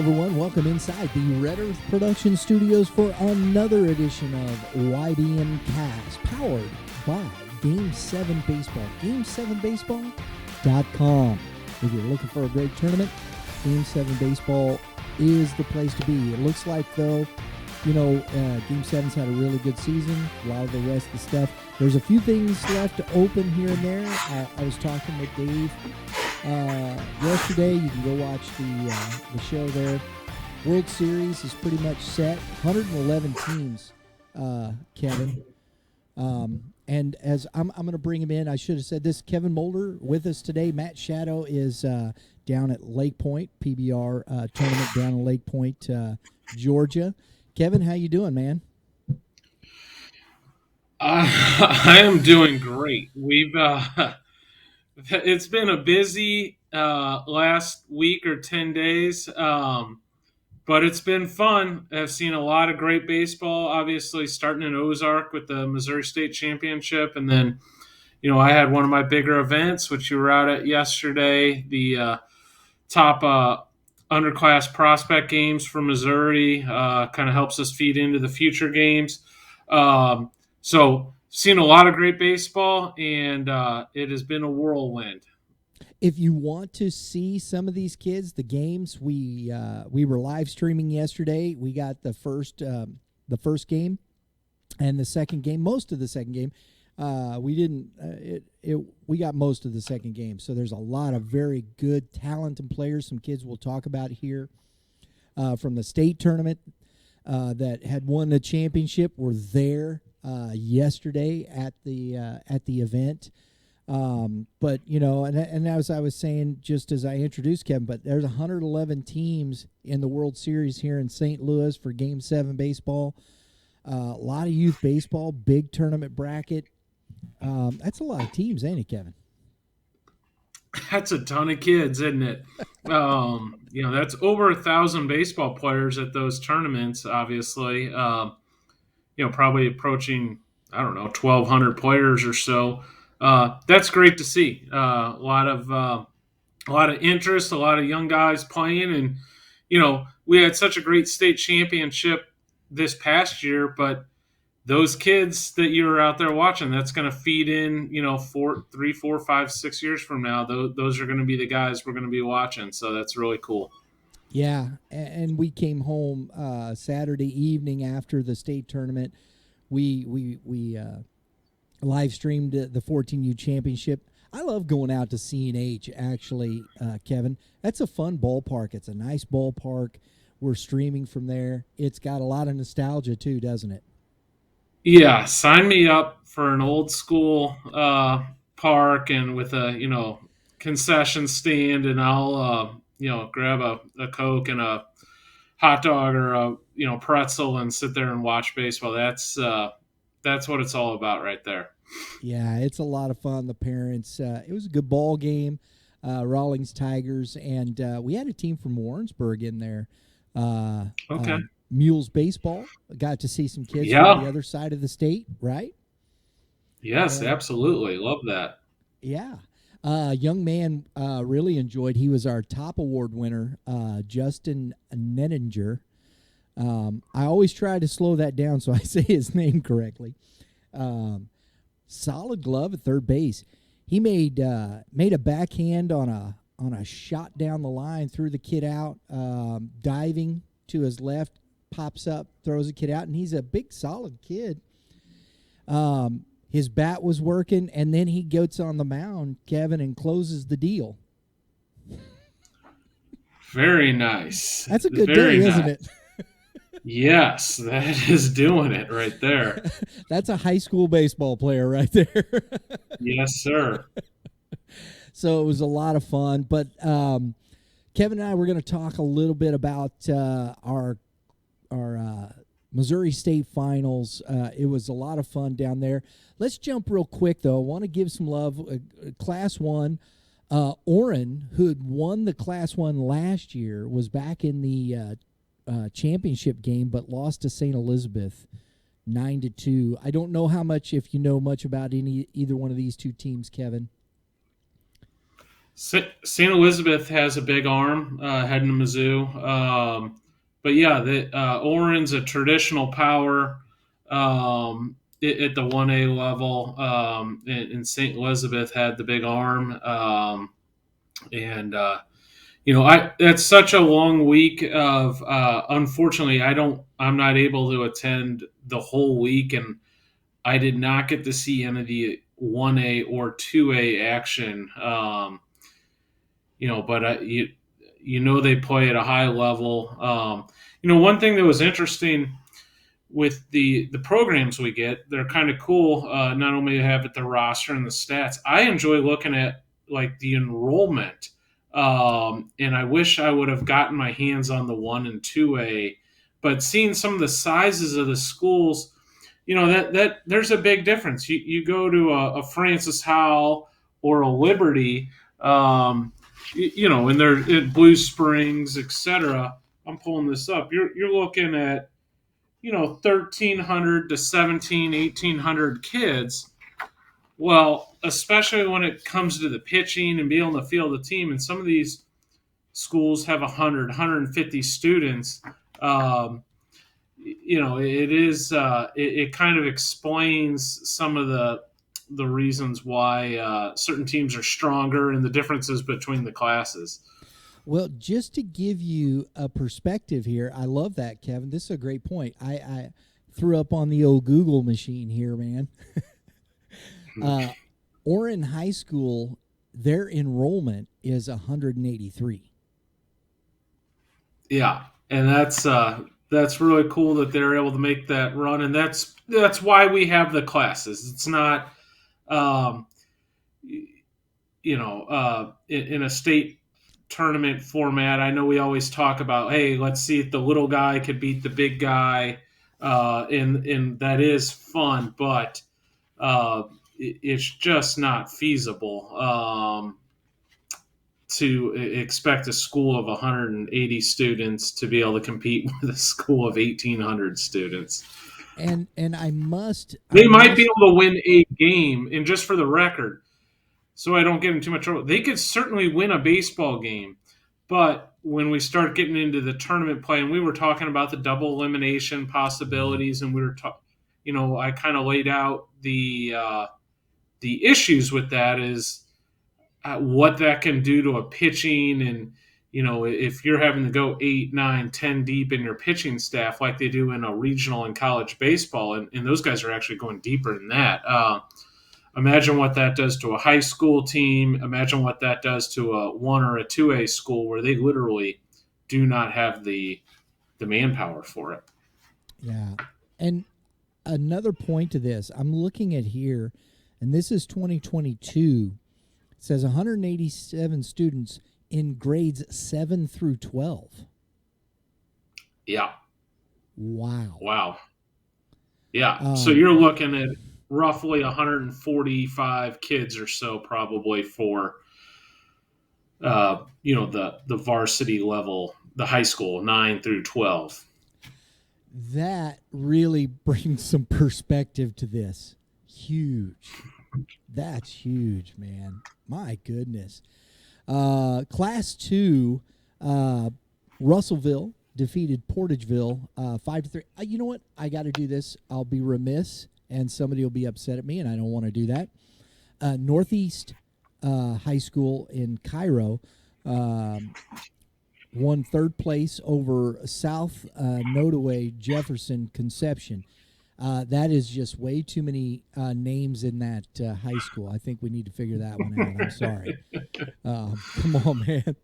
everyone. Welcome inside the Red Earth Production Studios for another edition of YBMcast, powered by Game 7 Baseball. Game7baseball.com. If you're looking for a great tournament, Game 7 Baseball is the place to be. It looks like, though, Game 7's had a really good season. A lot of the rest of the stuff. There's a few things left to open here and there. I was talking with Dave yesterday. You can go watch the show there. World Series is pretty much set. 111 teams, Kevin. And as I'm going to bring him in, I should have said this. Kevin Moulder with us today. Matt Shadow is down at Lake Point, PBR tournament down in Lake Point, Georgia. Kevin, how you doing, man? I am doing great. It's been a busy last week or 10 days, but it's been fun. I've seen a lot of great baseball, obviously starting in Ozark with the Missouri State Championship. And then, I had one of my bigger events, which you were out at yesterday, the top underclass prospect games for Missouri, kind of helps us feed into the future games. So seen a lot of great baseball, and it has been a whirlwind. If you want to see some of these kids, the games, we were live streaming yesterday. We got the first game and the second game, most of the second game. We got most of the second game. So there's a lot of very good, talented players. Some kids we'll talk about here from the state tournament that had won the championship were there yesterday at the event. But and as I was saying, just as I introduced Kevin, but there's 111 teams in the World Series here in St. Louis for Game 7 baseball. A lot of youth baseball, big tournament bracket. That's a lot of teams, ain't it, Kevin? That's a ton of kids, isn't it? That's over 1,000 baseball players at those tournaments, obviously. Probably approaching, 1,200 players or so. That's great to see. A lot of interest, a lot of young guys playing, and we had such a great state championship this past year, but those kids that you were out there watching, that's going to feed in, 3, 4, 5, 6 years from now. Those are going to be the guys we're going to be watching. So that's really cool. Yeah, and we came home Saturday evening after the state tournament. We live streamed the 14U championship. I love going out to C&H, actually, Kevin. That's a fun ballpark. It's a nice ballpark. We're streaming from there. It's got a lot of nostalgia, too, doesn't it? Yeah, sign me up for an old school park and with a, concession stand, and I'll, grab a Coke and a hot dog or a, pretzel and sit there and watch baseball. That's what it's all about right there. Yeah, it's a lot of fun. The parents, it was a good ball game, Rawlings Tigers, and we had a team from Warrensburg in there. Okay. Mules baseball. Got to see some kids Yeah. from the other side of the state, right? Yes, absolutely. Love that. Yeah. Young man really enjoyed. He was our top award winner, Justin Netinger. I always try to slow that down so I say his name correctly. Solid glove at third base. He made a backhand on a shot down the line, threw the kid out, diving to his left, pops up, throws the kid out, and he's a big, solid kid. His bat was working, and then he gets on the mound, Kevin, and closes the deal. Very nice. That's a good day, isn't it? Yes, that is doing it right there. That's a high school baseball player right there. Yes, sir. So it was a lot of fun. But Kevin and I were going to talk a little bit about our Missouri State Finals. It was a lot of fun down there. Let's jump real quick, though. I want to give some love. Class 1, Orrin, who had won the Class 1 last year, was back in the championship game, but lost to St. Elizabeth 9-2. I don't know if you know much about either one of these two teams, Kevin. St. Elizabeth has a big arm heading to Mizzou. But yeah, Oren's a traditional power at the 1A level, and St. Elizabeth had the big arm. And that's such a long week of. Unfortunately, I'm not able to attend the whole week, and I did not get to see any of the 1A or 2A action. But they play at a high level. One thing that was interesting with the programs we get, they're kind of cool. Not only to have it the roster and the stats, I enjoy looking at like the enrollment. And I wish I would have gotten my hands on the 1 and 2A, but seeing some of the sizes of the schools, that there's a big difference. You go to a Francis Howell or a Liberty, and they're at Blue Springs, etc. I'm pulling this up. You're looking at 1,300 to 1,800 kids. Well, especially when it comes to the pitching and being able to field the team, and some of these schools have 100, 150 students. It is it kind of explains some of the reasons why certain teams are stronger and the differences between the classes. Well, just to give you a perspective here, I love that, Kevin. This is a great point. I threw up on the old Google machine here, man. Oren High School, their enrollment is 183. Yeah, and that's really cool that they're able to make that run, and that's why we have the classes. It's not, in a state tournament format. I know we always talk about, hey, let's see if the little guy could beat the big guy, and that is fun, but it's just not feasible to expect a school of 180 students to be able to compete with a school of 1,800 students. And I must. They might be able to win a game, and just for the record, so I don't get in too much trouble, they could certainly win a baseball game. But when we start getting into the tournament play, and we were talking about the double elimination possibilities, and we were I kind of laid out the issues with that is what that can do to a pitching, and if you're having to go 8, 9, 10 deep in your pitching staff like they do in a regional and college baseball, and those guys are actually going deeper than that. Imagine what that does to a high school team. Imagine what that does to a 1 or a 2A school where they literally do not have the manpower for it. Yeah. And another point to this, I'm looking at here, and this is 2022. It says 187 students in grades 7 through 12. Yeah. Wow. Yeah. So you're looking at roughly 145 kids or so, probably for the varsity level, the high school 9 through 12. That really brings some perspective to this. Huge. That's huge, man. My goodness. Class 2, Russellville defeated Portageville 5-3. You know what? I got to do this. I'll be remiss, and somebody will be upset at me, and I don't want to do that. Northeast High School in Cairo won third place over South Nodaway Jefferson Conception. That is just way too many names in that high school. I think we need to figure that one out. I'm sorry. Come on, man.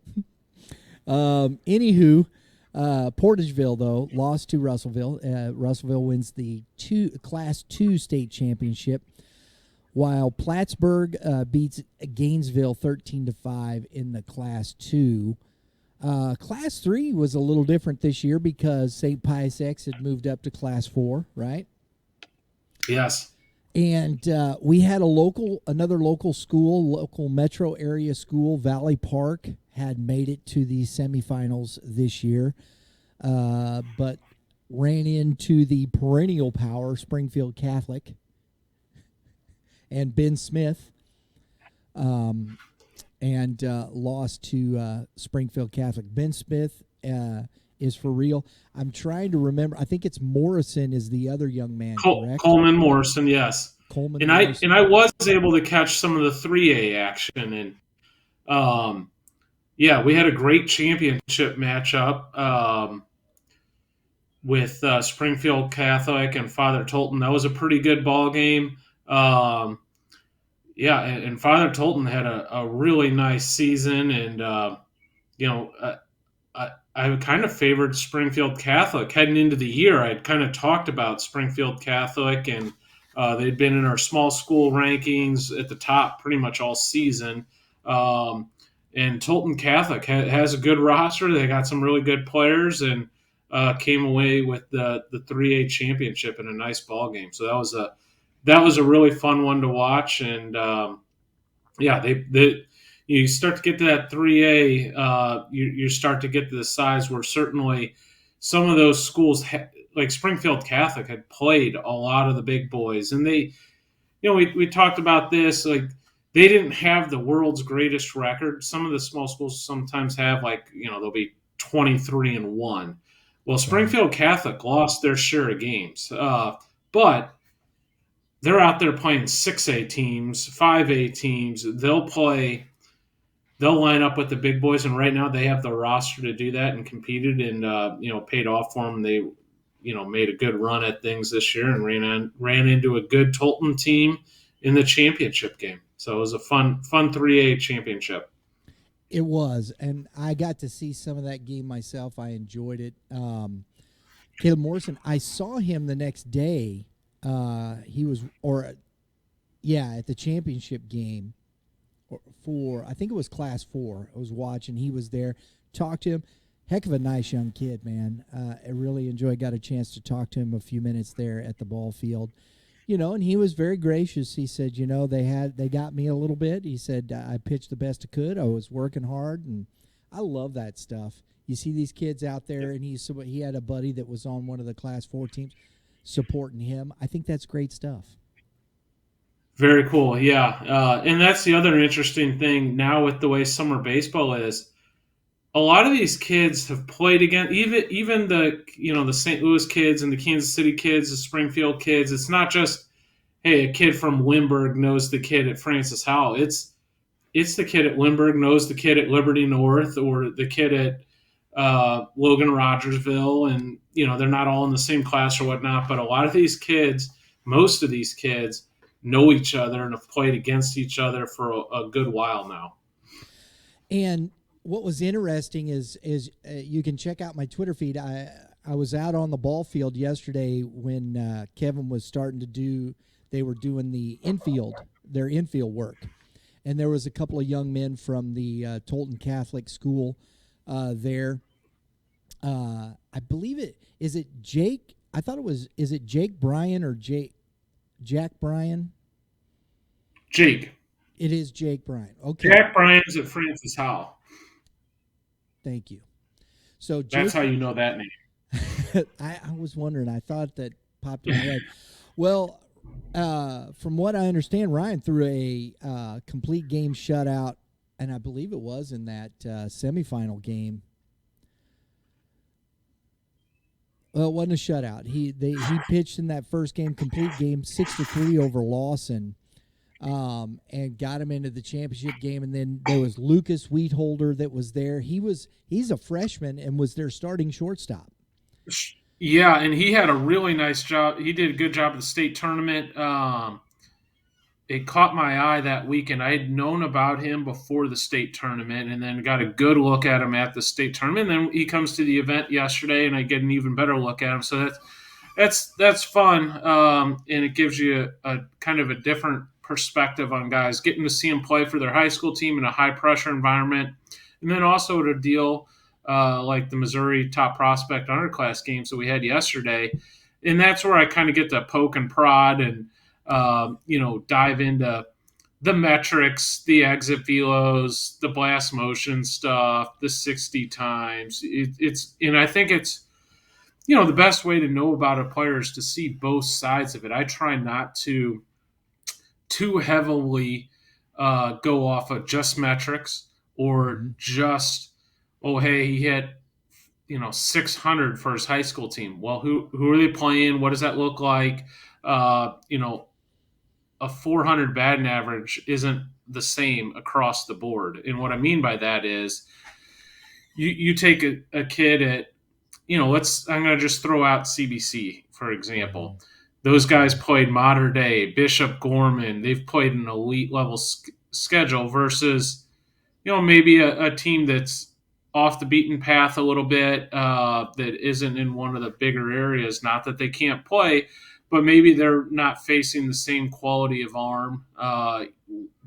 Anywho, Portageville, though, lost to Russellville. Russellville wins the Class 2 state championship, while Plattsburgh beats Gainesville 13-5 in the Class 2. Class 3 was a little different this year because St. Pius X had moved up to Class 4, right? Yes. And we had another local school, local metro area school, Valley Park, had made it to the semifinals this year, but ran into the perennial power, Springfield Catholic, and Ben Smith. and lost to Springfield Catholic. Ben Smith is for real. I'm trying to remember. I think it's Morrison is the other young man, correct? Coleman Morrison, yes. Coleman And Morrison. I was able to catch some of the 3A action, and yeah, we had a great championship matchup with Springfield Catholic and Father Tolton. That was a pretty good ball game. Yeah, and Father Tolton had a really nice season, and you know, I kind of favored Springfield Catholic heading into the year. I'd kind of talked about Springfield Catholic, and they'd been in our small school rankings at the top pretty much all season. And Tolton Catholic has a good roster. They got some really good players, and came away with the 3A championship in a nice ball game. So that was a really fun one to watch, and yeah, they you start to get to that 3A, you start to get to the size where certainly some of those schools, like Springfield Catholic, had played a lot of the big boys, and they, we talked about this, like they didn't have the world's greatest record. Some of the small schools sometimes have, like, they'll be 23-1. Well, Springfield Catholic lost their share of games, but they're out there playing 6A teams, 5A teams. They'll line up with the big boys, and right now they have the roster to do that and competed, and paid off for them. They made a good run at things this year and ran into a good Tolton team in the championship game. So it was a fun 3A championship. It was, and I got to see some of that game myself. I enjoyed it. Caleb Morrison, I saw him the next day. He was, at the championship game for, I think it was Class 4. I was watching. He was there. Talked to him. Heck of a nice young kid, man. I really enjoyed. Got a chance to talk to him a few minutes there at the ball field. And he was very gracious. He said, they got me a little bit. He said, I pitched the best I could. I was working hard, and I love that stuff. You see these kids out there, and he had a buddy that was on one of the Class 4 teams supporting him. I think that's great stuff. Very cool, yeah. And that's the other interesting thing now with the way summer baseball is. A lot of these kids have played against even the the St. Louis kids and the Kansas City kids, the Springfield kids. It's not just, hey, a kid from Wimberg knows the kid at Francis Howell. It's the kid at Wimberg knows the kid at Liberty North, or the kid at Logan Rogersville, and they're not all in the same class or whatnot. But a lot of these kids, most of these kids, know each other and have played against each other for a good while now. And what was interesting is you can check out my Twitter feed. I was out on the ball field yesterday when Kevin was starting to do. They were doing their infield work, and there was a couple of young men from the Tolton Catholic School there. I believe is it Jake? I thought it was. Is it Jake Bryan or Jack Bryan? Jake. It is Jake Bryan. Okay. Jack Bryan's at Francis Howell. Thank you. So that's how you know that name. I was wondering. I thought that popped in my head. Well, from what I understand, Ryan threw a complete game shutout, and I believe it was in that semifinal game. Well, it wasn't a shutout. He pitched in that first game, complete game, 6-3 over Lawson, and got him into the championship game. And then there was Lucas Wheatholder that was there. He's a freshman and was their starting shortstop. Yeah, and he had a really nice job. He did a good job at the state tournament. It caught my eye that week, and I had known about him before the state tournament, and then got a good look at him at the state tournament. And then he comes to the event yesterday, and I get an even better look at him. So that's fun, and it gives you a kind of a different perspective on guys, getting to see them play for their high school team in a high pressure environment, and then also to deal like the Missouri top prospect underclass games that we had yesterday. And that's where I kind of get to poke and prod and dive into the metrics, the exit velos, the blast motion stuff, the 60 times. And I think it's the best way to know about a player is to see both sides of it. I try not to too heavily go off of just metrics or Mm-hmm. just, oh, hey, he hit 600 for his high school team. Well, who are they playing? What does that look like? A 400 batting average isn't the same across the board. And what I mean by that is you take a kid at, I'm going to just throw out CBC, for Mm-hmm. example. Those guys played modern day, Bishop Gorman. They've played an elite level schedule versus, maybe a team that's off the beaten path a little bit, that isn't in one of the bigger areas. Not that they can't play, but maybe they're not facing the same quality of arm,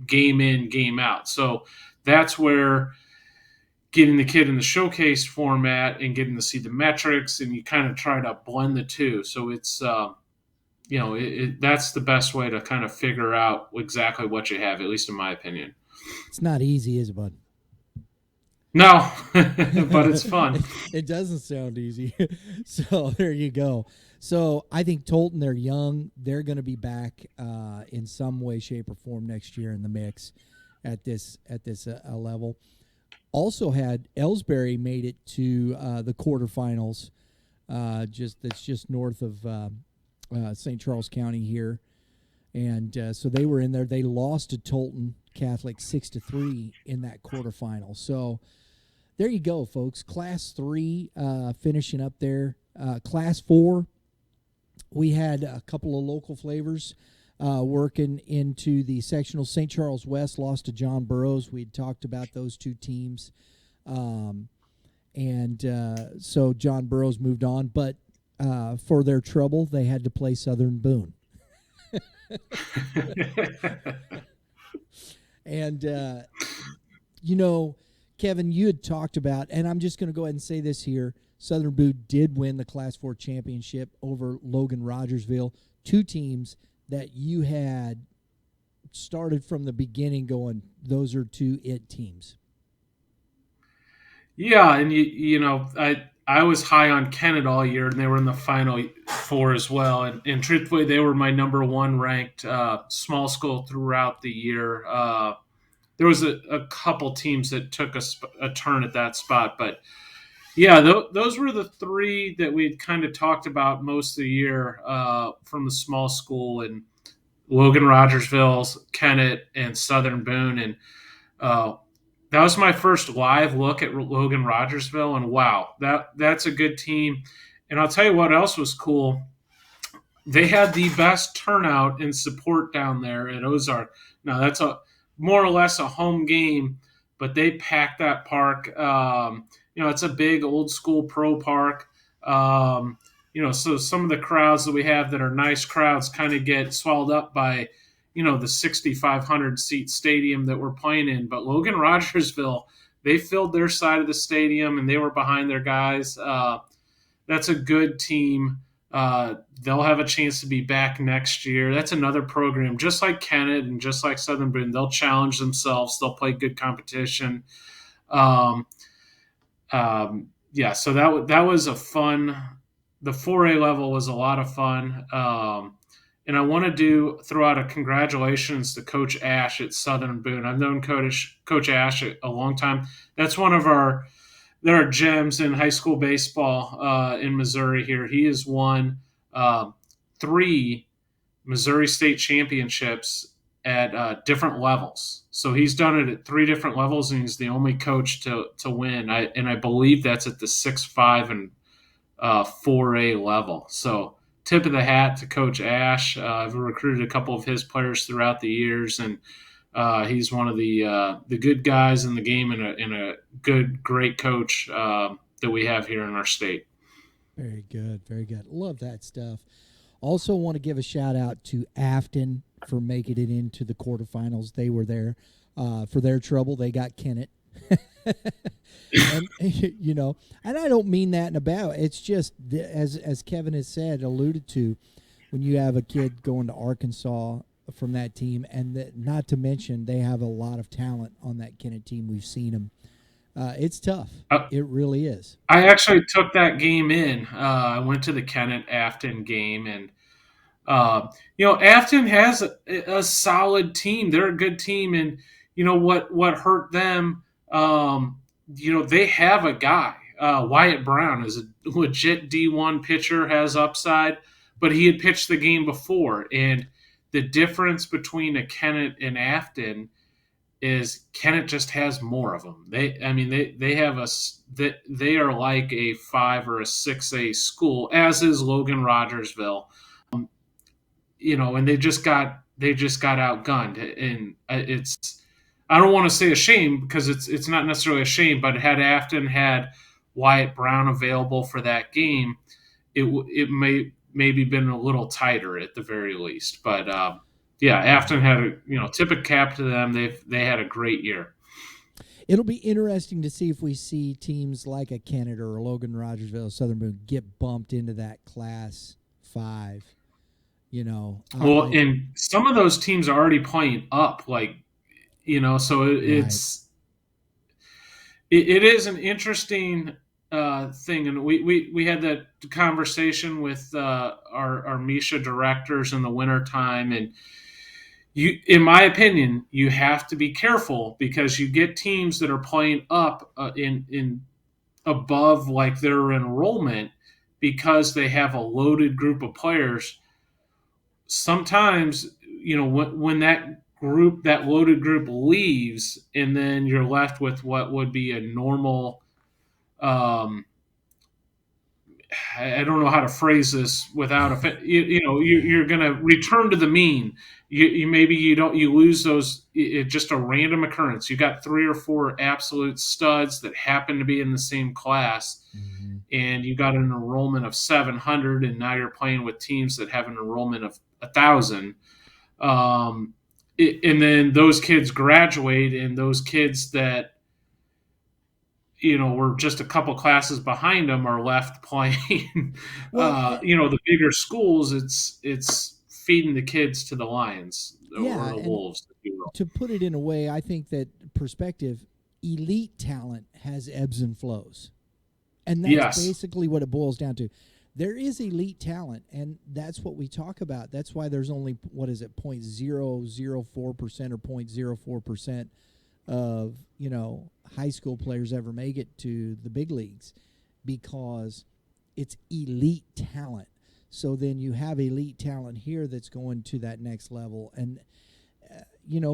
game in, game out. So that's where getting the kid in the showcase format and getting to see the metrics, and you kind of try to blend the two. So it's, that's the best way to kind of figure out exactly what you have, at least in my opinion. It's not easy, is it, bud? No, but it's fun. It doesn't sound easy. So there you go. So I think Tolton, they're young. They're going to be back in some way, shape, or form next year in the mix at this level. Also had Ellsbury made it to the quarterfinals. That's just north of St. Charles County here, and so they were in there. They lost to Tolton Catholic 6-3 in that quarterfinal. So there you go, folks. Class 3 finishing up there. Class 4, we had a couple of local flavors working into the sectional. St. Charles West lost to John Burroughs. We'd talked about those two teams. So John Burroughs moved on. But for their trouble, they had to play Southern Boone. And, Kevin, you had talked about, and I'm just going to go ahead and say this here, Southern Boone did win the Class 4 championship over Logan Rogersville, two teams that you had started from the beginning going, those are two it teams. Yeah, and I was high on Kennett all year, and they were in the Final Four as well. And truthfully, they were my number one ranked small school throughout the year. There was a couple teams that took a turn at that spot, but yeah, those were the three that we had kind of talked about most of the year, from the small school, and Logan Rogersville, Kennett, and Southern Boone. And uh, that was my first live look at Logan Rogersville, and wow, that's a good team. And I'll tell you what else was cool. They had the best turnout and support down there at Ozark. Now that's a more or less a home game, but they packed that park. It's a big old school pro park. So some of the crowds that we have that are nice crowds kind of get swallowed up by, the 6,500 seat stadium that we're playing in. But Logan Rogersville, they filled their side of the stadium and they were behind their guys. That's a good team. They'll have a chance to be back next year. That's another program, just like Kennett and just like Southern Boone. They'll challenge themselves. They'll play good competition. Um, so that was a fun. The 4A level was a lot of fun. And I want to throw out a congratulations to Coach Ash at Southern Boone. I've known Coach Ash a long time. That's one of there are gems in high school baseball in Missouri here. He has won 3 Missouri State championships at different levels. So he's done it at 3 different levels, and he's the only coach to win. I believe that's at the 6-5 and 4A level. So tip of the hat to Coach Ash. I've recruited a couple of his players throughout the years, and he's one of the good guys in the game, and a great coach that we have here in our state. Very good, very good. Love that stuff. Also want to give a shout out to Afton for making it into the quarterfinals. They were there for their trouble. They got Kennett. And and I don't mean that in a bow. It's just as Kevin has said, alluded to, when you have a kid going to Arkansas from that team, and not to mention they have a lot of talent on that Kennett team. We've seen them. It's tough. It really is. I actually took that game in. I went to the Kennett Afton game, and Afton has a solid team. They're a good team, and what hurt them. They have a guy. Wyatt Brown is a legit D1 pitcher, has upside, but he had pitched the game before, and the difference between a Kennett and Afton is Kennett just has more of them. They have they are like a 5 or a 6A school, as is Logan Rogersville. And they just got outgunned, and it's I don't want to say a shame because it's not necessarily a shame, but had Afton had Wyatt Brown available for that game, it may maybe been a little tighter at the very least. But yeah, Afton had a tip of cap to them. They had a great year. It'll be interesting to see if we see teams like a Canada or a Logan Rogersville, Southern Boone get bumped into that Class 5. Well, and some of those teams are already playing up, so it is an interesting thing, and we had that conversation with our Misha directors in the wintertime, and in my opinion, you have to be careful because you get teams that are playing up in above like their enrollment because they have a loaded group of players. Sometimes, when that loaded group leaves, and then you're left with what would be a normal. I don't know how to phrase this without you're going to return to the mean. You lose those. It's just a random occurrence. You got 3 or 4 absolute studs that happen to be in the same class, and you got an enrollment of 700, and now you're playing with teams that have an enrollment of 1,000. And then those kids graduate, and those kids that were just a couple classes behind them are left playing. The bigger schools, it's feeding the kids to the lions or the wolves, if you will. To put it in a way, I think that perspective, elite talent has ebbs and flows. And that's basically what it boils down to. There is elite talent, and that's what we talk about. That's why there's only, 0.004% or 0.04% of, high school players ever make it to the big leagues, because it's elite talent. So then you have elite talent here that's going to that next level, and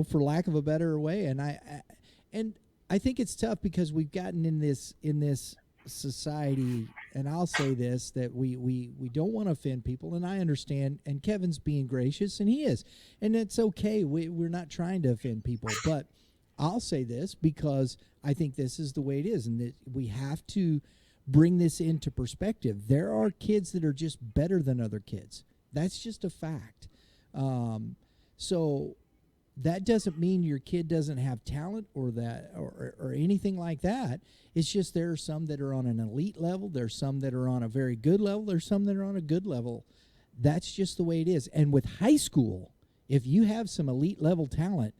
for lack of a better way, and I think it's tough because we've gotten in this society, and I'll say this, that we don't want to offend people, and I understand, and Kevin's being gracious, and he is, and it's okay. We're not trying to offend people, but I'll say this because I think this is the way it is, and that we have to bring this into perspective. There are kids that are just better than other kids. That's just a fact. So that doesn't mean your kid doesn't have talent or anything like that. It's just there are some that are on an elite level. There's some that are on a very good level. There's some that are on a good level. That's just the way it is. And with high school, if you have some elite level talent,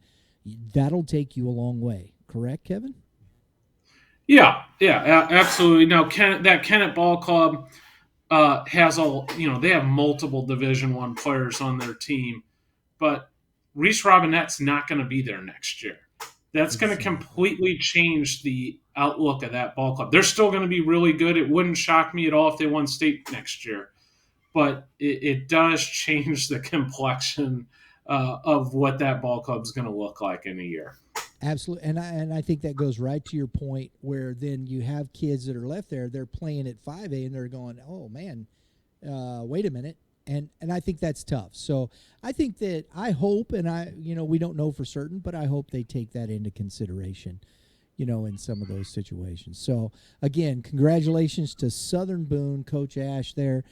that'll take you a long way. Correct, Kevin? Yeah, absolutely. Now, that Kennett Ball Club has they have multiple Division I players on their team, but Reese Robinette's not going to be there next year. That's going to completely change the outlook of that ball club. They're still going to be really good. It wouldn't shock me at all if they won state next year, but it does change the complexion of what that ball club is going to look like in a year. Absolutely, and I think that goes right to your point, where then you have kids that are left there. They're playing at 5A, and they're going, "Oh man, wait a minute," and I think that's tough. So I think that I hope, and we don't know for certain, but I hope they take that into consideration, in some of those situations. So again, congratulations to Southern Boone, Coach Ash there.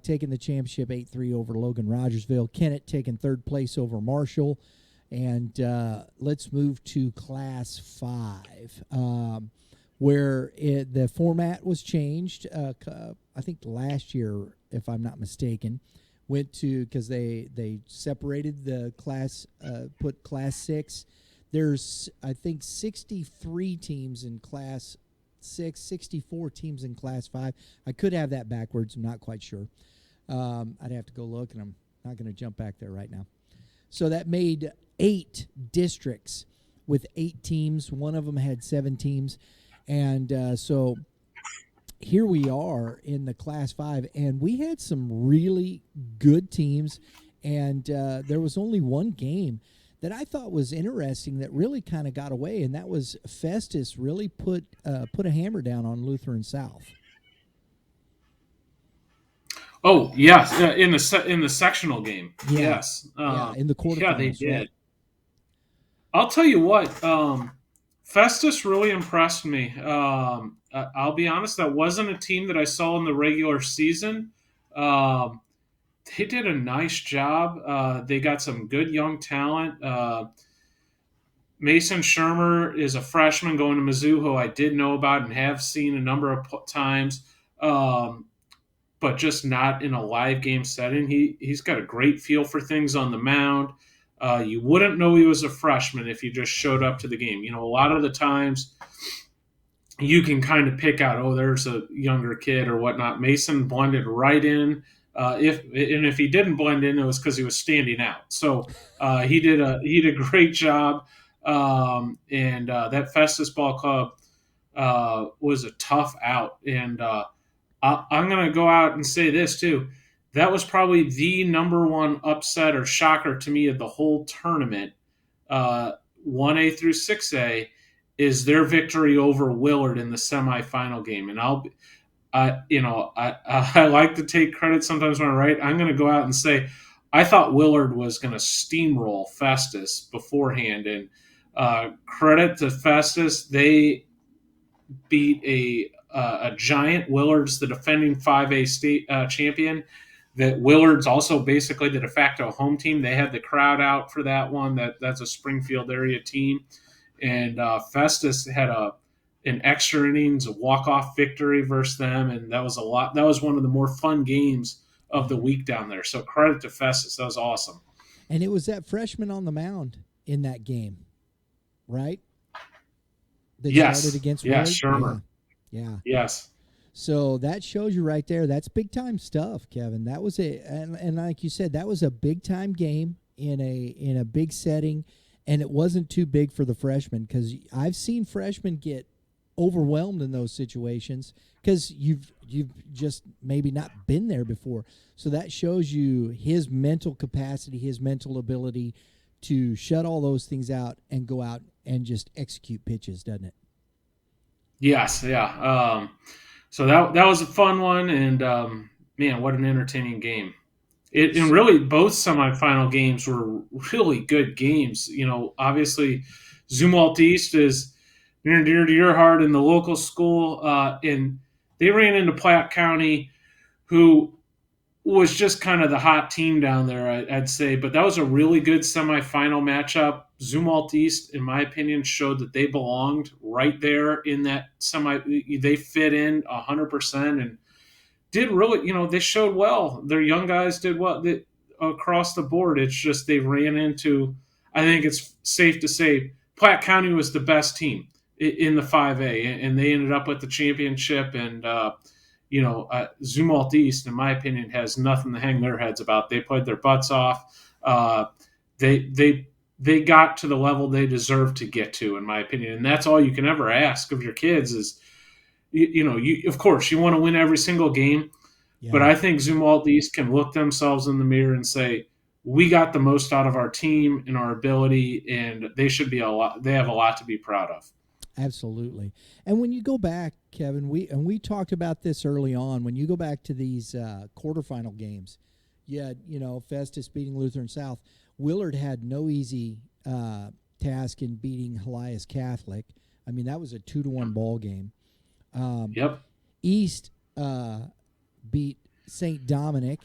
Taking the championship 8-3 over Logan Rogersville. Kennett taking third place over Marshall. And let's move to Class 5, where the format was changed. I think last year, if I'm not mistaken, because they separated the class, put Class 6. There's, I think, 63 teams in Class 6, 64 teams in Class 5. I could have that backwards. I'm not quite sure. I'd have to go look, and Not going to jump back there right now. So that made 8 districts with 8 teams. One of them had 7 teams. And so here we are in the Class 5, and we had some really good teams. And there was only one game that I thought was interesting that really kind of got away, and that was Festus really put a hammer down on Lutheran South. Oh yes, in the sectional game. Yeah. Yes, in the quarterfinals. Yeah, they did. Right? I'll tell you what, Festus really impressed me. I'll be honest, that wasn't a team that I saw in the regular season. They did a nice job. They got some good young talent. Mason Shermer is a freshman going to Mizzou, who I did know about and have seen a number of times, but just not in a live game setting. He's got a great feel for things on the mound. You wouldn't know he was a freshman if he just showed up to the game. A lot of the times you can kind of pick out, there's a younger kid or whatnot. Mason blended right in. If he didn't blend in, it was because he was standing out. So he did a great job. And that Festus Ball Club was a tough out. And I'm going to go out and say this too. That was probably the number one upset or shocker to me of the whole tournament. 1A through 6A is their victory over Willard in the semifinal game. And I like to take credit sometimes when I write. I'm going to go out and say I thought Willard was going to steamroll Festus beforehand. And credit to Festus, they beat a giant. Willard's the defending 5A state champion. That Willard's also basically the de facto home team. They had the crowd out for that one. That's a Springfield area team. And Festus had an extra innings, a walk-off victory versus them, and that was a lot. That was one of the more fun games of the week down there. So credit to Festus. That was awesome. And it was that freshman on the mound in that game, right? That started against Willard? Shermer. Yeah. Yes. So that shows you right there. That's big time stuff, Kevin. That was and like you said, that was a big time game in a big setting, and it wasn't too big for the freshmen, because I've seen freshmen get overwhelmed in those situations because you've just maybe not been there before. So that shows you his mental capacity, his mental ability to shut all those things out and go out and just execute pitches, doesn't it? Yes, yeah. So that was a fun one, and man, what an entertaining game! And really, both semifinal games were really good games. Obviously, Zumwalt East is near and dear to your heart in the local school, and they ran into Platte County, who was just kind of the hot team down there, I'd say. But that was a really good semifinal matchup. Zumwalt East, in my opinion, showed that they belonged right there in that semi. They fit in 100% and did really, they showed well. Their young guys did well across the board. It's just they ran into, I think it's safe to say, Platte County was the best team in the 5A, and they ended up with the championship. And Zumwalt East, in my opinion, has nothing to hang their heads about. They played their butts off. They got to the level they deserve to get to, in my opinion. And that's all you can ever ask of your kids is, of course, you want to win every single game. Yeah. But I think Zumwalt East can look themselves in the mirror and say, we got the most out of our team and our ability, and they have a lot to be proud of. Absolutely. And when you go back, Kevin, we talked about this early on. When you go back to these quarterfinal games, Festus beating Lutheran South. Willard had no easy task in beating Helias Catholic. I mean, that was a 2-1 ball game. Yep. East beat St. Dominic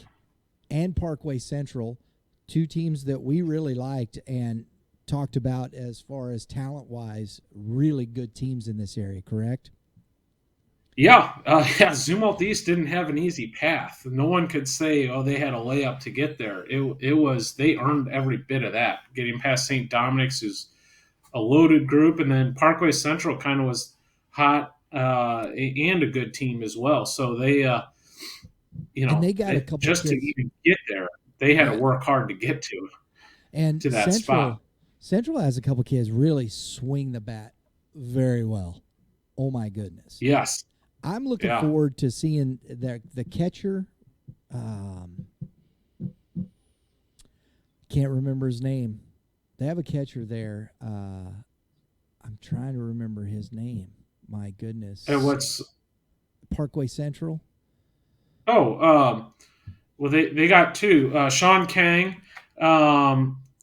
and Parkway Central, 2 teams that we really liked and talked about as far as talent-wise, really good teams in this area, correct? Yeah. Zumwalt East didn't have an easy path. No one could say, they had a layup to get there. It was, they earned every bit of that, getting past St. Dominic's, who's a loaded group, and then Parkway Central kind of was hot and a good team as well. So they, and they got a couple just kids. To even get there, they had to work hard to get And to that spot. Central has a couple kids really swing the bat very well. Oh my goodness! Yes. I'm looking Yeah. forward to seeing the catcher. Can't remember his name. They have a catcher there. I'm trying to remember his name. My goodness. And what's Parkway Central? well, they got two. Sean Kang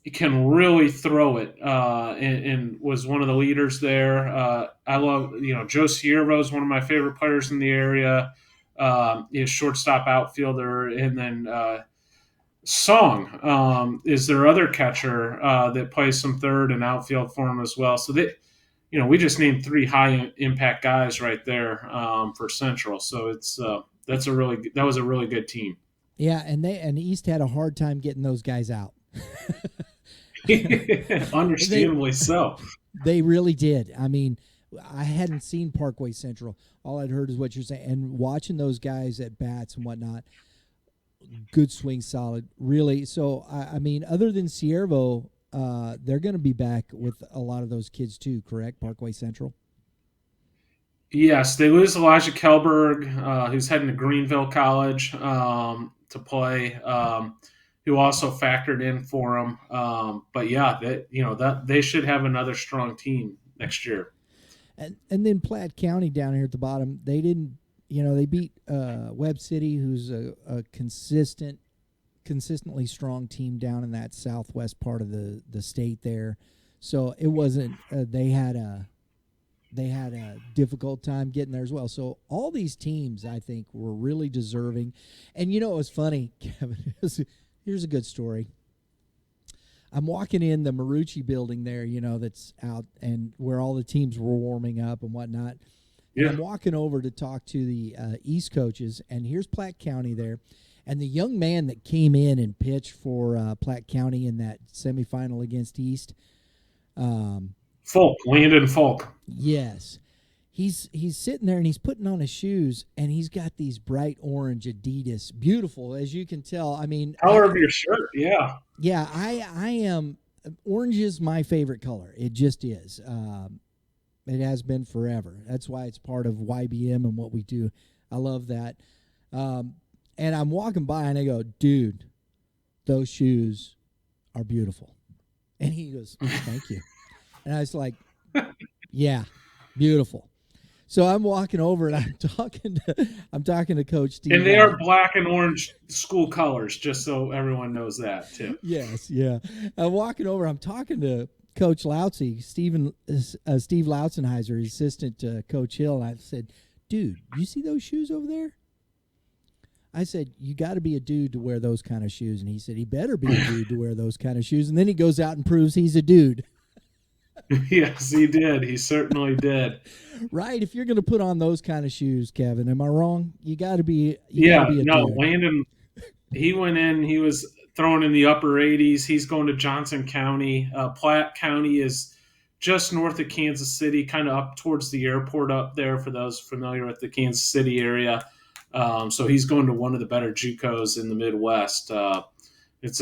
he can really throw it, and was one of the leaders there. I love, Joe Sierra is one of my favorite players in the area. He's shortstop, outfielder, and then Song is their other catcher that plays some third and outfield for him as well. So we just named three high impact guys right there for Central. So that was a really good team. Yeah, and East had a hard time getting those guys out. Understandably so. They really did. I mean, I hadn't seen Parkway Central. All I'd heard is what you're saying, and watching those guys at bats and whatnot. Good swing, solid, really. So I mean, other than Siervo, they're going to be back with a lot of those kids too. Correct, Parkway Central. Yes, they lose Elijah Kelberg, who's heading to Greenville College to play. Who also factored in for them. But yeah, that they should have another strong team next year. And then Platte County down here at the bottom, they didn't. They beat Webb City, who's a consistently strong team down in that southwest part of the state there. So it wasn't. They had a difficult time getting there as well. So all these teams, I think, were really deserving. And it was funny, Kevin. Here's a good story. I'm walking in the Marucci building there, that's out and where all the teams were warming up and whatnot. And I'm walking over to talk to the East coaches, and here's Platte County there. And the young man that came in and pitched for Platte County in that semifinal against East. Landon Folk. Yes. He's sitting there and he's putting on his shoes, and he's got these bright orange Adidas, beautiful as you can tell. I mean, color of your shirt, yeah. Yeah, I am. Orange is my favorite color. It just is. It has been forever. That's why it's part of YBM and what we do. I love that. And I'm walking by and I go, dude, those shoes are beautiful. And he goes, thank you. And I was like, yeah, beautiful. So I'm walking over and I'm talking to Coach Steve. And they are black and orange school colors, just so everyone knows that too. Yes, yeah. I'm walking over. I'm talking to Coach Lautsey, Steve Lautzenheiser, assistant to Coach Hill. And I said, dude, you see those shoes over there? I said, you got to be a dude to wear those kind of shoes. And he said, he better be a dude to wear those kind of shoes. And then he goes out and proves he's a dude. Yes, he did. He certainly did. Right. If you're going to put on those kind of shoes, Kevin, am I wrong? You got to be. Dude. Landon, he went in. He was throwing in the upper 80s. He's going to Johnson County. Platte County is just north of Kansas City, kind of up towards the airport up there for those familiar with the Kansas City area. So he's going to one of the better JUCOs in the Midwest. That's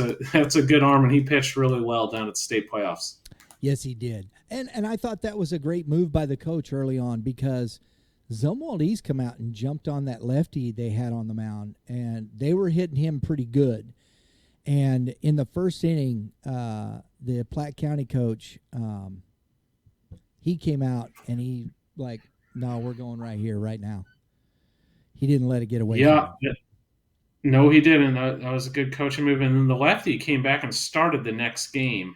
a good arm, and he pitched really well down at the state playoffs. Yes, he did. And I thought that was a great move by the coach early on, because Zumwalt East come out and jumped on that lefty they had on the mound, and they were hitting him pretty good. And in the first inning, the Platte County coach, he came out and he like, no, we're going right here, right now. He didn't let it get away from him. No, he didn't. That was a good coaching move. And then the lefty came back and started the next game,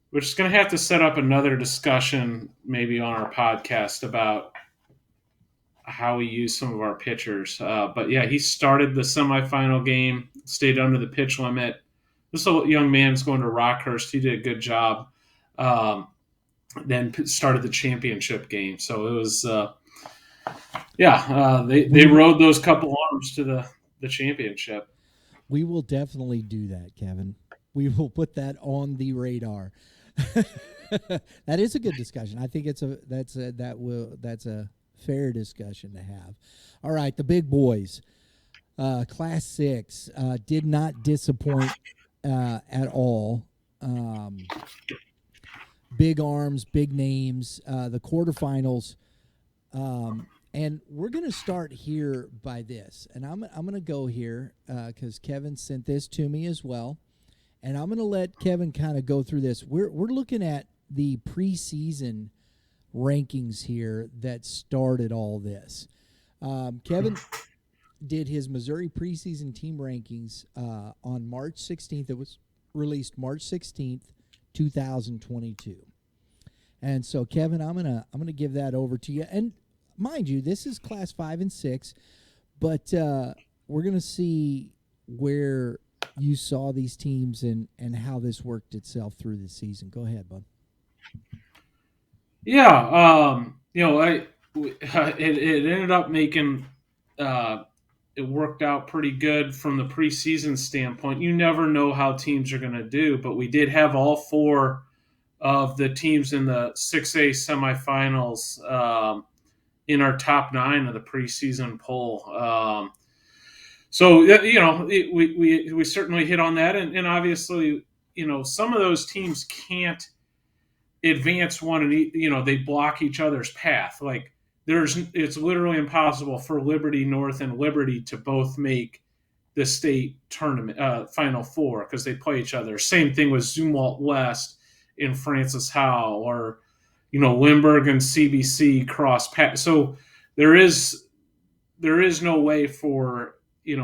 which is going to have to set up another discussion maybe on our podcast about how we use some of our pitchers. But, yeah, he started the semifinal game, stayed under the pitch limit. This young man's going to Rockhurst. He did a good job. Then started the championship game. So it was they rode those couple arms to the championship. We will definitely do that, Kevin. We will put that on the radar. That is a good discussion. I think that's a fair discussion to have. All right, the big boys. Class 6 did not disappoint at all. Big arms, big names. The quarterfinals, and we're going to start here by this. And I'm going to go here because Kevin sent this to me as well. And I'm going to let Kevin kind of go through this. We're looking at the preseason rankings here that started all this. Kevin did his Missouri preseason team rankings on March 16th. It was released March 16th, 2022. And so, Kevin, I'm gonna give that over to you. And mind you, this is Class 5 and 6, but we're gonna see where you saw these teams and how this worked itself through the season. Go ahead, bud. Yeah, it ended up making it worked out pretty good from the preseason standpoint. You never know how teams are going to do, but we did have all four of the teams in the 6A semifinals in our top 9 of the preseason poll. So we certainly hit on that, and obviously, some of those teams can't advance one, and they block each other's path. Like it's literally impossible for Liberty North and Liberty to both make the state tournament Final Four because they play each other. Same thing with Zumwalt West in Francis Howell, or Limburg and CBC cross path. So there is no way for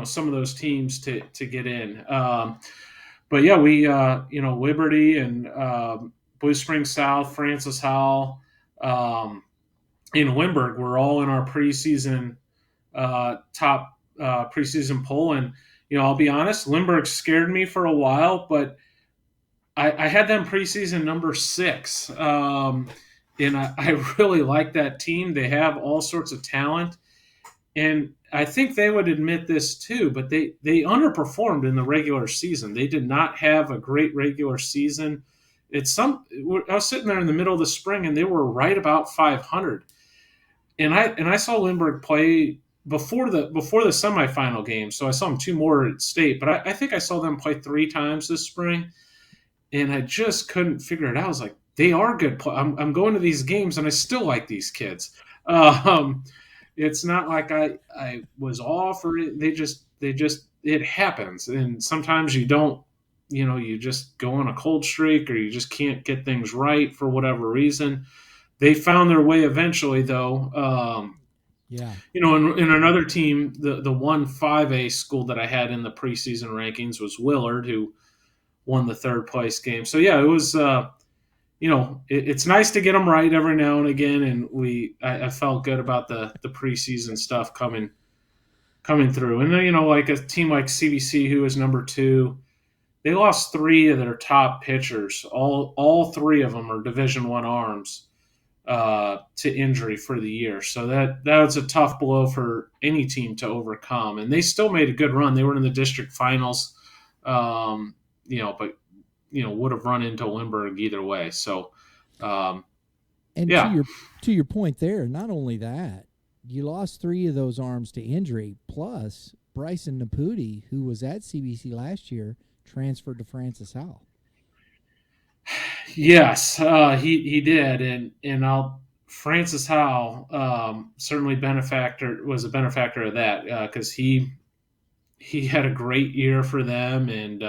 some of those teams to get in. But yeah, we Liberty and Blue Spring South, Francis Howell, in Limburg were all in our preseason top preseason poll. And I'll be honest, Limburg scared me for a while, but I had them preseason number 6, and I really like that team. They have all sorts of talent, and I think they would admit this too, but they underperformed in the regular season. They did not have a great regular season. I was sitting there in the middle of the spring, and they were right about 500. And I saw Limburg play before the semifinal game, so I saw them 2 more at state. But I think I saw them play 3 times this spring, and I just couldn't figure it out. I was like, they are good. I'm going to these games, and I still like these kids. It's not like I was off, or they just it happens, and sometimes you don't. You just go on a cold streak, or you just can't get things right for whatever reason. They found their way eventually, though. Yeah. In another team, the one 5A school that I had in the preseason rankings was Willard, who won the 3rd place game. So yeah, it was. It's nice to get them right every now and again, and I felt good about the preseason stuff coming through. And then like a team like CBC, who is number 2. They lost 3 of their top pitchers. All 3 of them are Division I arms to injury for the year. So that was a tough blow for any team to overcome. And they still made a good run. They were in the district finals, but would have run into Limburg either way. So, and yeah. To your point there, not only that, you lost 3 of those arms to injury, plus Bryson Naputi, who was at CBC last year, transferred to Francis Howell. Yes, he did, and Francis Howell certainly was a benefactor of that because he had a great year for them, and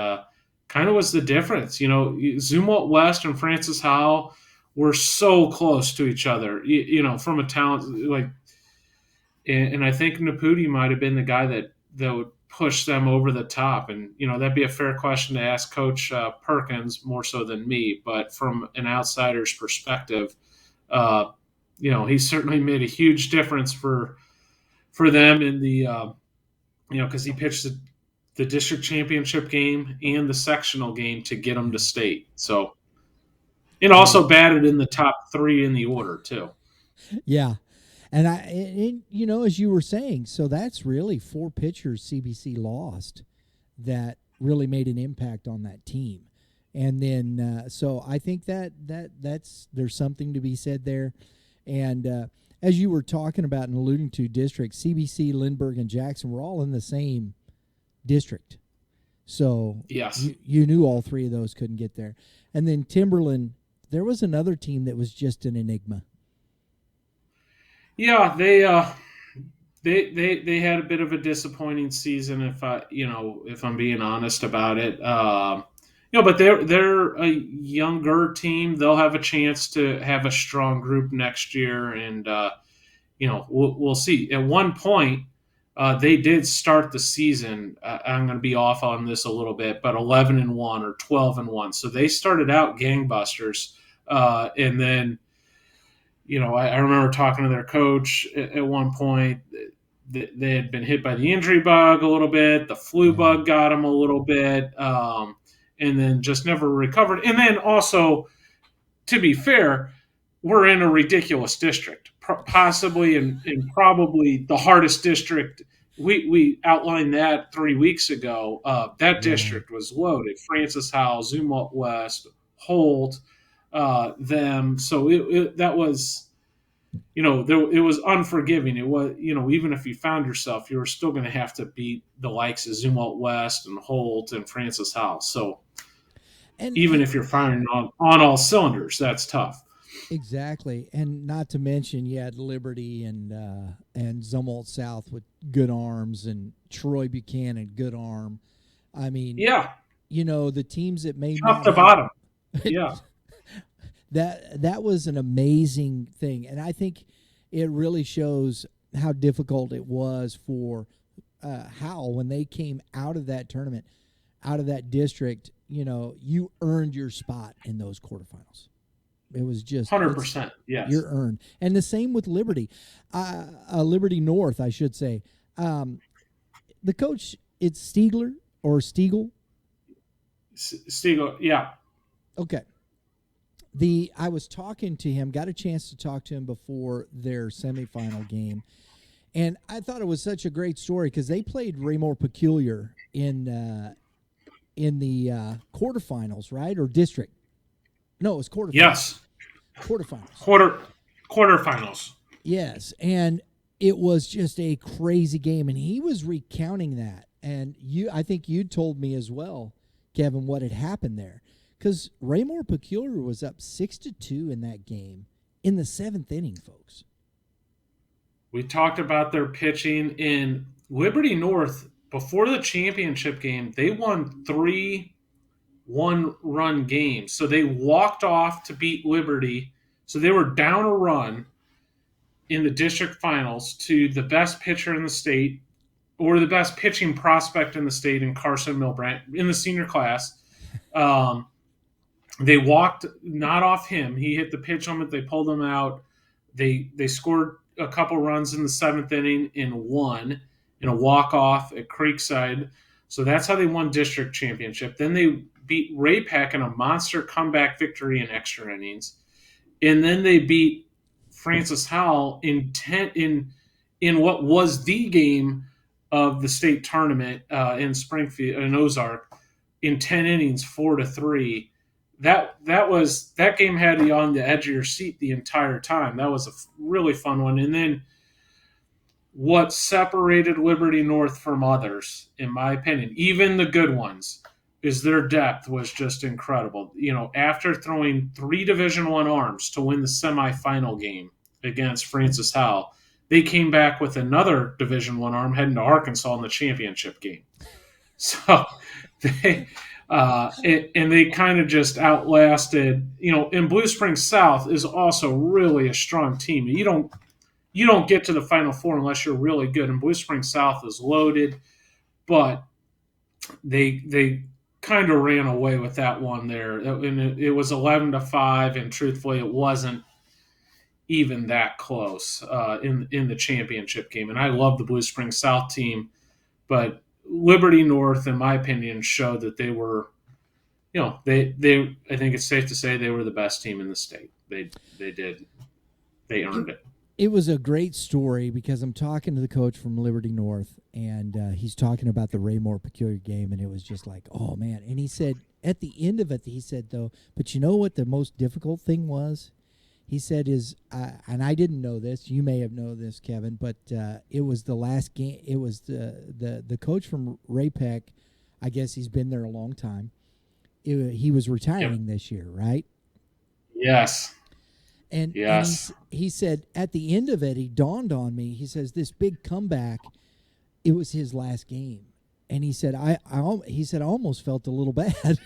kind of was the difference. Zumwalt West and Francis Howell were so close to each other. From a talent like, and I think Naputi might have been the guy that would push them over the top. And, that'd be a fair question to ask Coach Perkins more so than me. But from an outsider's perspective, he certainly made a huge difference for them in the, because he pitched the district championship game and the sectional game to get them to state. So, and also batted in the top 3 in the order too. Yeah. And as you were saying, so that's really 4 pitchers CBC lost that really made an impact on that team. And then, so I think that's there's something to be said there. And as you were talking about and alluding to, districts, CBC, Lindbergh, and Jackson were all in the same district. So Yes. you knew all three of those couldn't get there. And then Timberland, there was another team that was just an enigma. Yeah, they had a bit of a disappointing season, if I'm being honest about it. But they're a younger team. They'll have a chance to have a strong group next year, and we'll see. At one point, they did start the season. I'm going to be off on this a little bit, but 11-1 or 12-1. So they started out gangbusters, and then. I remember talking to their coach at one point. They had been hit by the injury bug a little bit. The flu bug got them a little bit, and then just never recovered. And then also, to be fair, we're in a ridiculous district, possibly and probably the hardest district. We outlined that 3 weeks ago. That district was loaded. Francis Howell, Zumwalt West, Holt, them. So that was, it was unforgiving. It was, even if you found yourself, you were still going to have to beat the likes of Zumwalt West and Holt and Francis Howell. So even if you're firing on all cylinders, that's tough. Exactly. And not to mention you had Liberty and Zumwalt South with good arms, and Troy Buchanan, good arm. I mean, yeah, the teams that may top to bottom. Yeah. That was an amazing thing, and I think it really shows how difficult it was for Howell when they came out of that tournament, out of that district. You earned your spot in those quarterfinals. It was just 100%. Yes, you're earned, and the same with Liberty, Liberty North, I should say. The coach, it's Stiegler or Stiegel. Stiegel, yeah. Okay. I was talking to him, got a chance to talk to him before their semifinal game, and I thought it was such a great story because they played Raymore Peculiar in the quarterfinals, right? Or district? No, it was quarterfinals. Yes. Quarterfinals. Quarterfinals. Yes, and it was just a crazy game, and he was recounting that, and I think you told me as well, Kevin, what had happened there. Because Raymore Peculiar was up 6-2 in that game in the 7th inning, folks. We talked about their pitching in Liberty North before the championship game. They won 3 one-run games. So they walked off to beat Liberty. So they were down a run in the district finals to the best pitcher in the state, or the best pitching prospect in the state, in Carson Milbrandt in the senior class. They walked not off him. He hit the pitch on it. They pulled him out. They scored a couple runs in the 7th inning and won in a walk-off at Creekside. So that's how they won district championship. Then they beat Ray Peck in a monster comeback victory in extra innings. And then they beat Francis Howell in what was the game of the state tournament in Springfield, in Ozark, in 10 innings, 4-3. That game had you on the edge of your seat the entire time. That was a really fun one. And then what separated Liberty North from others, in my opinion, even the good ones, is their depth was just incredible. After throwing 3 Division I arms to win the semifinal game against Francis Howell, they came back with another Division I arm heading to Arkansas in the championship game. So they and they kind of just outlasted. And Blue Springs South is also really a strong team. You don't get to the Final Four unless you're really good. And Blue Springs South is loaded, but they kind of ran away with that one there. And it was 11-5, and truthfully, it wasn't even that close in the championship game. And I love the Blue Springs South team, but Liberty North, in my opinion, showed that they were, they I think it's safe to say they were the best team in the state. They earned it. It was a great story because I'm talking to the coach from Liberty North, and he's talking about the Raymore Peculiar game, and it was just like, oh, man. And he said, at the end of it, he said, though, but you know what the most difficult thing was? He said and I didn't know this. You may have known this, Kevin, but it was the last game. It was the coach from Ray-Pec. I guess he's been there a long time. He was retiring this year, right? Yes. And yes. He said at the end of it, he dawned on me. He says this big comeback, it was his last game, and he said I almost felt a little bad.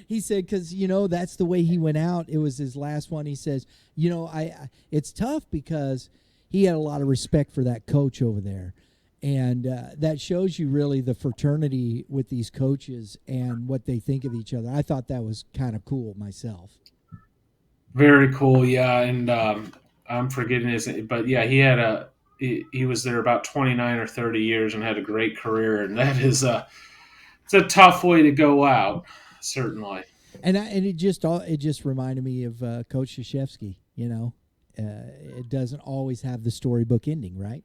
He said because that's the way he went out. It was his last one. He says it's tough because he had a lot of respect for that coach over there. And that shows you really the fraternity with these coaches and what they think of each other. I thought that was kind of cool myself. Very cool, yeah. And I'm forgetting his name, but yeah, he was there about 29 or 30 years and had a great career. And that is it's a tough way to go out, certainly. And it just reminded me of Coach Krzyzewski. It doesn't always have the storybook ending, right?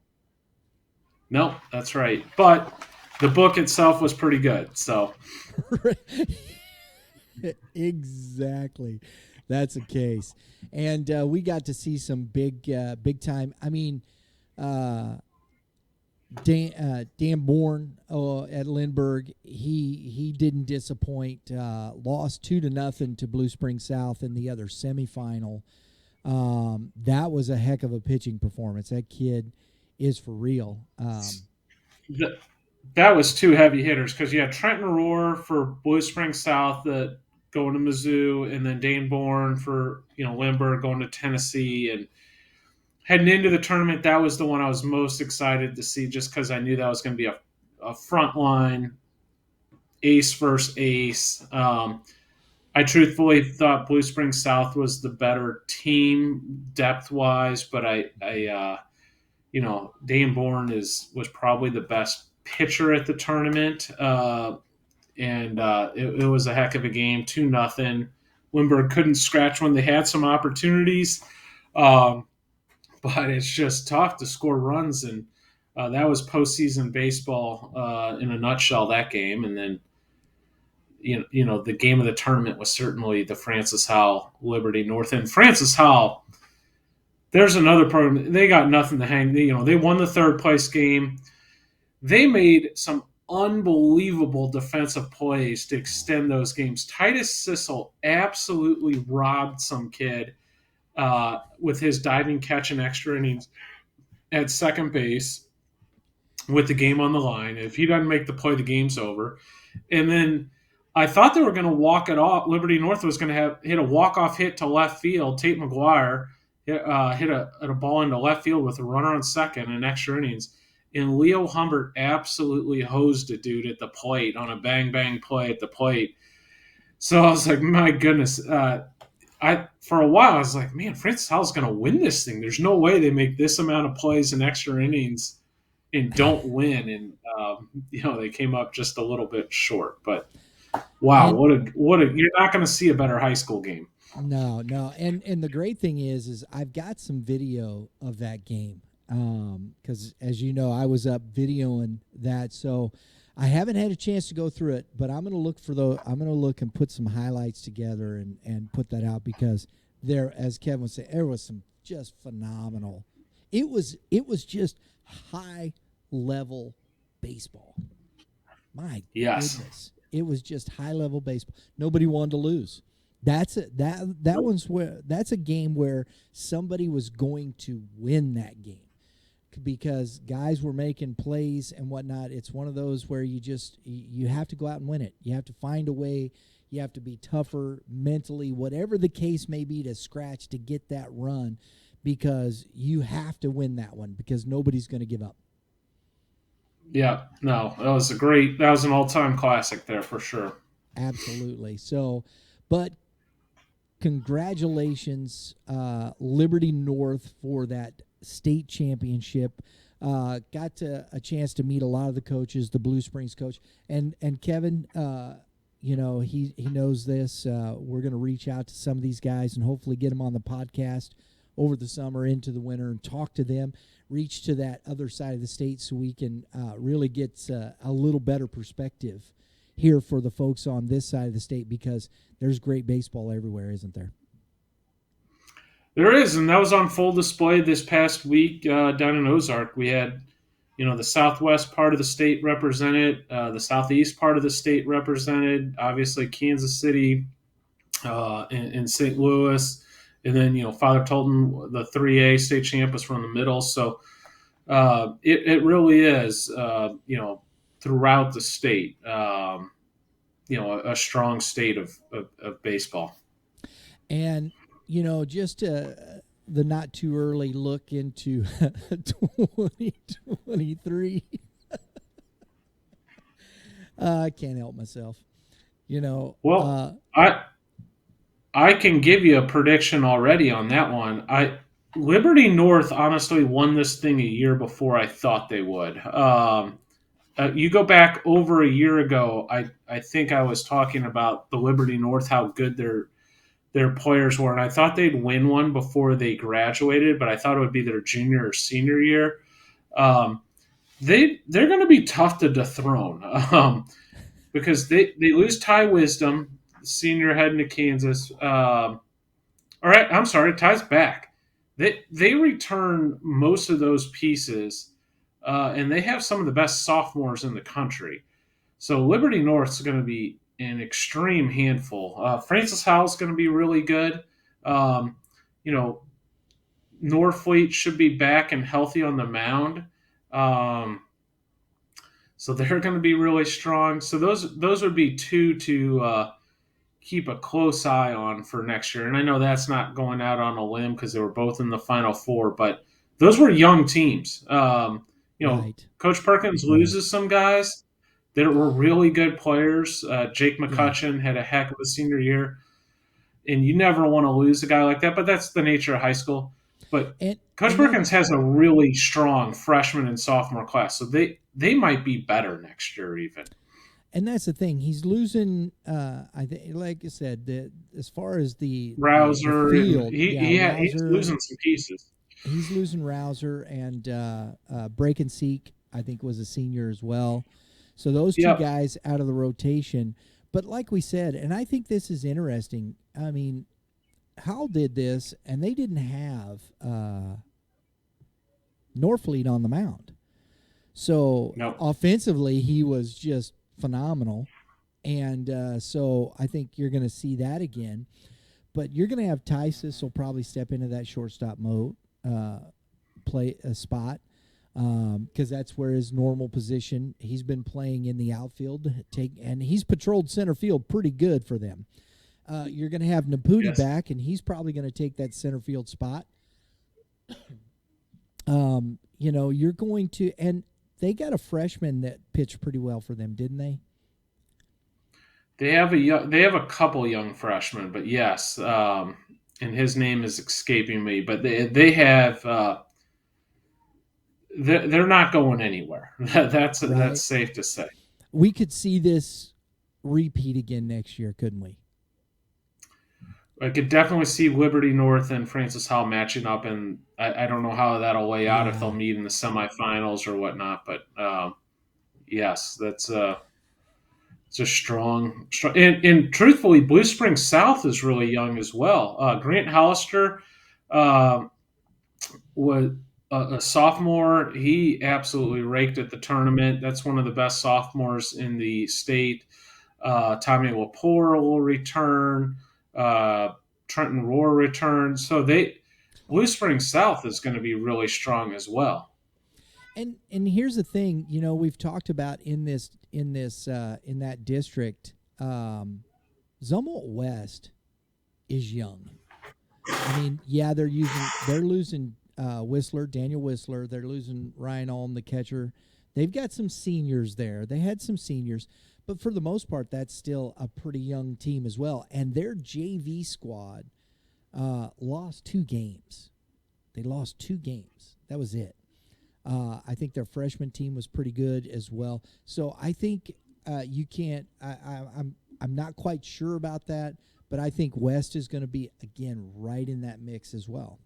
No, that's right. But the book itself was pretty good. So exactly, that's a case. And we got to see some big time. I mean, Dan Bourne at Lindbergh, he didn't disappoint. Lost 2-0 to Blue Springs South in the other semifinal. That was a heck of a pitching performance. That kid is for real. That was two heavy hitters because you had Trenton Rohr for Blue Springs South that going to Mizzou, and then Dane Bourne for Lindbergh going to Tennessee. And heading into the tournament, that was the one I was most excited to see, just because I knew that was going to be a front line ace versus ace. I truthfully thought Blue Springs South was the better team depth wise, but Dane Bourne was probably the best pitcher at the tournament, and it was a heck of a game, 2-0. Lindbergh couldn't scratch when they had some opportunities, but it's just tough to score runs, and that was postseason baseball in a nutshell, that game. And then the game of the tournament was certainly the Francis Howell Liberty North. And Francis Howell, there's another program. They got nothing to hang. They won the third place game. They made some unbelievable defensive plays to extend those games. Titus Sissel absolutely robbed some kid with his diving catch in extra innings at second base with the game on the line. If he doesn't make the play, the game's over. And then I thought they were going to walk it off. Liberty North was going to hit a walk-off hit to left field. Tate McGuire hit a ball into left field with a runner on second in extra innings. And Leo Humbert absolutely hosed a dude at the plate on a bang-bang play at the plate. So I was like, my goodness. For a while, I was like, man, Francis Howell's going to win this thing. There's no way they make this amount of plays in extra innings and don't win. And, they came up just a little bit short. But, wow, you're not going to see a better high school game. No. And the great thing is I've got some video of that game. Because as you know, I was up videoing that, so I haven't had a chance to go through it. But I'm going to look and put some highlights together and put that out, because there, as Kevin was saying, there was some just phenomenal. It was just high level baseball. My goodness, it was just high level baseball. Nobody wanted to lose. That's a game where somebody was going to win that game, because guys were making plays and whatnot. It's one of those where you have to go out and win it. You have to find a way. You have to be tougher mentally, whatever the case may be, to scratch to get that run, because you have to win that one, because nobody's going to give up. Yeah, no, that was an all-time classic there for sure. Absolutely. So, but congratulations, Liberty North, for that state championship. Got a chance to meet a lot of the coaches, the Blue Springs coach, and Kevin, he knows this. We're going to reach out to some of these guys and hopefully get them on the podcast over the summer into the winter and talk to them, reach to that other side of the state, so we can really get a little better perspective here for the folks on this side of the state, because there's great baseball everywhere, isn't there? There is, and that was on full display this past week down in Ozark. We had, the southwest part of the state represented, the southeast part of the state represented, obviously Kansas City, in St. Louis, and then Father Tolton, the 3A state champ, was from the middle. So it really is, throughout the state, a strong state of baseball. And just the not too early look into 2023. I can't help myself. Well, I can give you a prediction already on that one. Liberty North honestly won this thing a year before I thought they would. You go back over a year ago, I think I was talking about the Liberty North, how good their players were, and I thought they'd win one before they graduated, but I thought it would be their junior or senior year. They're going to be tough to dethrone because they lose Ty Wisdom, senior heading to Kansas. All right, I'm sorry, Ty's back. They return most of those pieces, and they have some of the best sophomores in the country. So Liberty North's going to be an extreme handful. Francis Howell's going to be really good. Um, you know, Norfleet should be back and healthy on the mound. Um, so they're going to be really strong. So those would be two to keep a close eye on for next year. And I know that's not going out on a limb because they were both in the Final Four, but those were young teams. Right. Coach Perkins loses some guys that were really good players. Jake McCutcheon had a heck of a senior year, and you never want to lose a guy like that, but that's the nature of high school. But Coach Perkins has a really strong freshman and sophomore class, so they might be better next year even. And that's the thing. He's losing. I think, like I said, as far as the Rouser, the field, he's losing some pieces. He's losing Rouser and Breakenseek, I think, was a senior as well. So those two guys out of the rotation. But like we said, and I think this is interesting. I mean, Howell did this, and they didn't have Norfleet on the mound. So offensively, he was just phenomenal. And so I think you're going to see that again. But you're going to have Tysus will probably step into that shortstop mode, play a spot, because that's where his normal position. He's been playing in the outfield, and he's patrolled center field pretty good for them. You're going to have Naputi back, and he's probably going to take that center field spot. You're going to, and they got a freshman that pitched pretty well for them, didn't they? They have a couple young freshmen, but yes, and his name is escaping me. But they have they're not going anywhere. That's safe to say. We could see this repeat again next year, couldn't we? I could definitely see Liberty North and Francis Howell matching up, and I don't know how that'll lay out if they'll meet in the semifinals or whatnot. But yes, that's it's a strong, and truthfully, Blue Springs South is really young as well. Grant Hollister was a sophomore. He absolutely raked at the tournament. That's one of the best sophomores in the state. Tommy Lepore will return. Trenton Rohr returns. So Blue Springs South is going to be really strong as well. And here's the thing, we've talked about in that district, Zumwalt West is young. I mean, they're losing Daniel Whistler. They're losing Ryan Alm, the catcher. They've got some seniors there. They had some seniors, but for the most part, that's still a pretty young team as well. And their JV squad lost 2 games. They lost 2 games. That was it. I think their freshman team was pretty good as well. So I think you can't. I'm not quite sure about that, but I think West is going to be again right in that mix as well.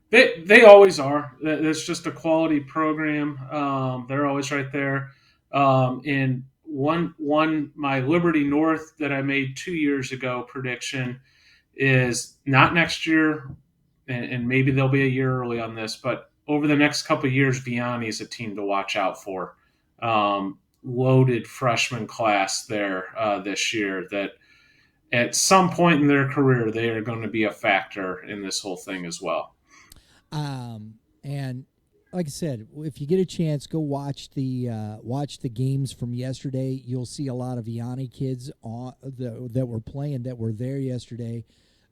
They always are. It's just a quality program. They're always right there. And my Liberty North that I made 2 years ago prediction is not next year, and maybe they'll be a year early on this, but over the next couple of years, Vianney is a team to watch out for. Loaded freshman class there this year that at some point in their career, they are going to be a factor in this whole thing as well. And like I said, if you get a chance, go watch the games from yesterday. You'll see a lot of Vianney kids that were playing that were there yesterday.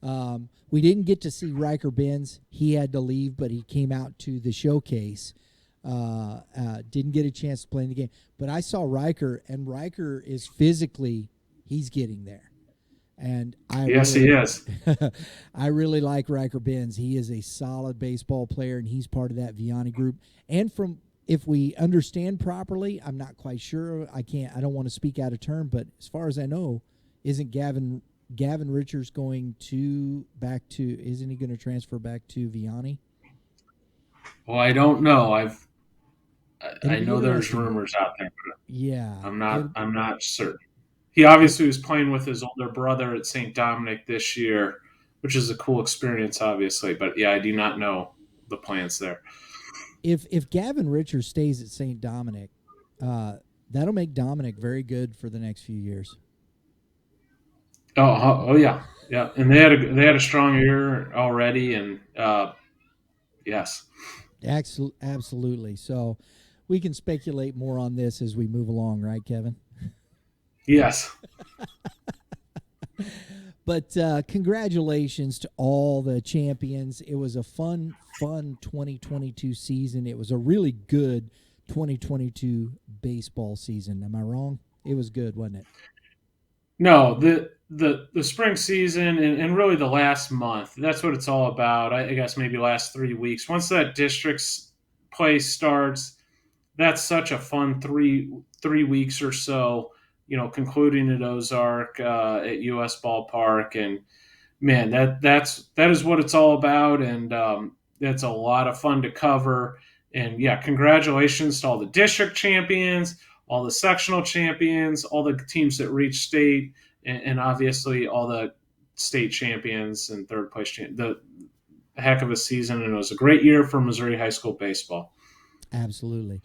We didn't get to see Riker Benz. He had to leave, but he came out to the showcase. Didn't get a chance to play in the game, but I saw Riker, and Riker is physically, he's getting there. And he is. I really like Riker Benz. He is a solid baseball player, and he's part of that Vianney group. And if we understand properly, I'm not quite sure. I don't want to speak out of turn, but as far as I know, isn't Gavin Richards isn't he going to transfer back to Vianney? Well, I don't know. I know there's rumors out there, but yeah, I'm not certain. He obviously was playing with his older brother at St. Dominic this year, which is a cool experience, obviously. But yeah, I do not know the plans there. If Gavin Richards stays at St. Dominic, that'll make Dominic very good for the next few years. Oh yeah, yeah, and they had a strong year already, and yes, absolutely. So we can speculate more on this as we move along, right, Kevin? Yes. But congratulations to all the champions. It was a fun 2022 season. It was a really good 2022 baseball season. Am I wrong? It was good, wasn't it? No, the spring season and really the last month, that's what it's all about. I guess maybe last 3 weeks. Once that district's play starts, that's such a fun three weeks or so, concluding at Ozark, at US Ballpark. And man, that is what it's all about. And that's a lot of fun to cover. And yeah, congratulations to all the district champions, all the sectional champions, all the teams that reach state, and obviously all the state champions and third place the heck of a season. And it was a great year for Missouri high school baseball. Absolutely.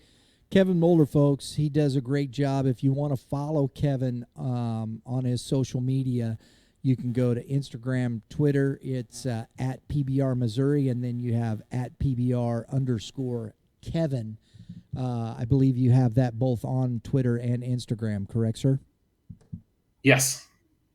Kevin Moulder, folks, he does a great job. If you want to follow Kevin on his social media, you can go to Instagram, Twitter. It's at PBR Missouri, and then you have at PBR_Kevin. I believe you have that both on Twitter and Instagram, correct, sir? Yes.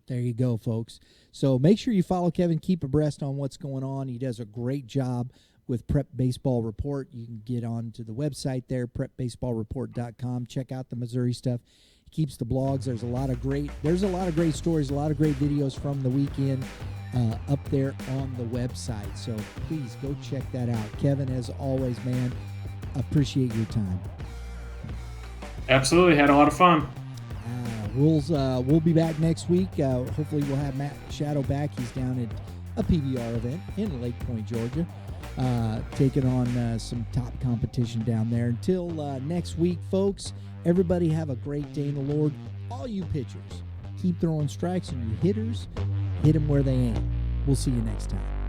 There you go, folks. So make sure you follow Kevin. Keep abreast on what's going on. He does a great job with Prep Baseball Report. You can get on to the website there, prepbaseballreport.com. Check out the Missouri stuff. He keeps the blogs. There's a lot of great stories, a lot of great videos from the weekend up there on the website. So please go check that out. Kevin, as always, man, appreciate your time. Absolutely. Had a lot of fun. We'll be back next week. Hopefully we'll have Matt Shadow back. He's down at a PBR event in Lake Point, Georgia. Taking on some top competition down there. Until next week, folks, everybody have a great day in the Lord. All you pitchers, keep throwing strikes, and you hitters, hit them where they aim. We'll see you next time.